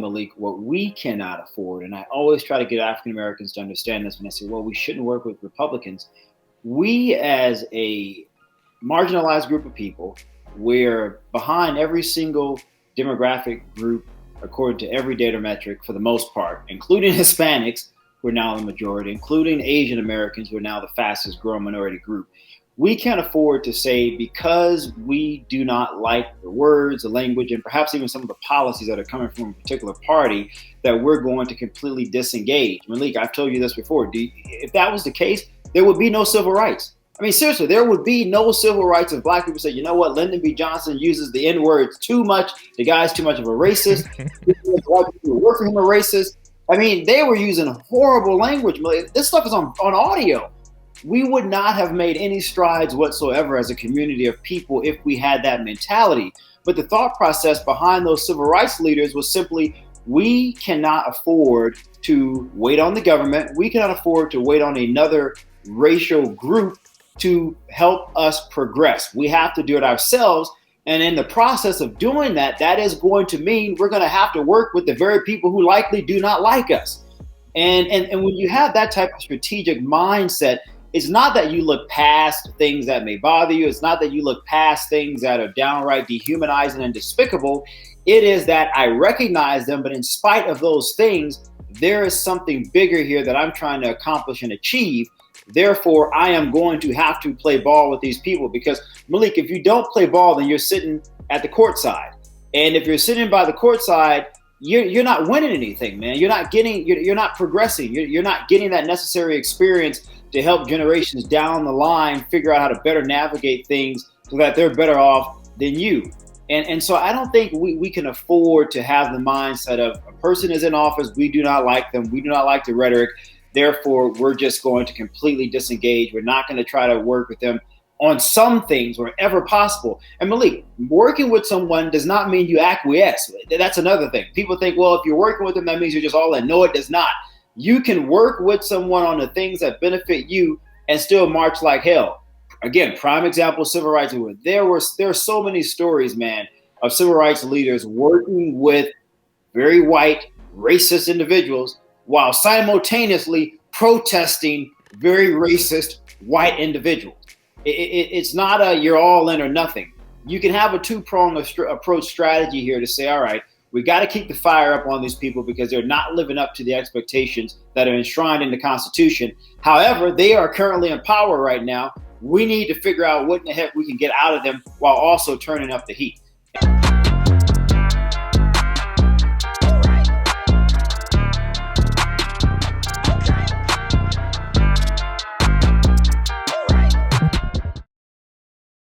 Malik, what we cannot afford, and I always try to get African Americans to understand this when I say, well, we shouldn't work with Republicans. We, as a marginalized group of people, we're behind every single demographic group according to every data metric for the most part, including Hispanics, who are now the majority, including Asian Americans, who are now the fastest growing minority group. We can't afford to say, because we do not like the words, the language, and perhaps even some of the policies that are coming from a particular party, that we're going to completely disengage. Malik, I've told you this before. If that was the case, there would be no civil rights. I mean, seriously, there would be no civil rights if black people said, you know what, Lyndon B. Johnson uses the N-words too much. The guy's too much of a racist. White people who work for him are racist. I mean, they were using horrible language. This stuff is on audio. We would not have made any strides whatsoever as a community of people if we had that mentality. But the thought process behind those civil rights leaders was simply, we cannot afford to wait on the government. We cannot afford to wait on another racial group to help us progress. We have to do it ourselves. And in the process of doing that, that is going to mean we're going to have to work with the very people who likely do not like us. And when you have that type of strategic mindset, it's not that you look past things that may bother you. It's not that you look past things that are downright dehumanizing and despicable. It is that I recognize them, but in spite of those things, there is something bigger here that I'm trying to accomplish and achieve. Therefore, I am going to have to play ball with these people, because Malik, if you don't play ball, then you're sitting at the court side. And if you're sitting by the court side, you're not winning anything, man. You're not progressing. You're not getting that necessary experience to help generations down the line figure out how to better navigate things so that they're better off than you. And so I don't think we can afford to have the mindset of, a person is in office, we do not like them, we do not like the rhetoric, therefore we're just going to completely disengage. We're not going to try to work with them on some things wherever possible. And Malik, working with someone does not mean you acquiesce. That's another thing. People think, well, if you're working with them, that means you're just all in. No, it does not. You can work with someone on the things that benefit you and still march like hell. Again, prime example, civil rights movement. There are so many stories, man, of civil rights leaders working with very white, racist individuals while simultaneously protesting very racist white individuals. It's not a you're all in or nothing. You can have a two-pronged approach strategy here to say, all right, we got to keep the fire up on these people because they're not living up to the expectations that are enshrined in the Constitution. However, they are currently in power right now. We need to figure out what in the heck we can get out of them while also turning up the heat.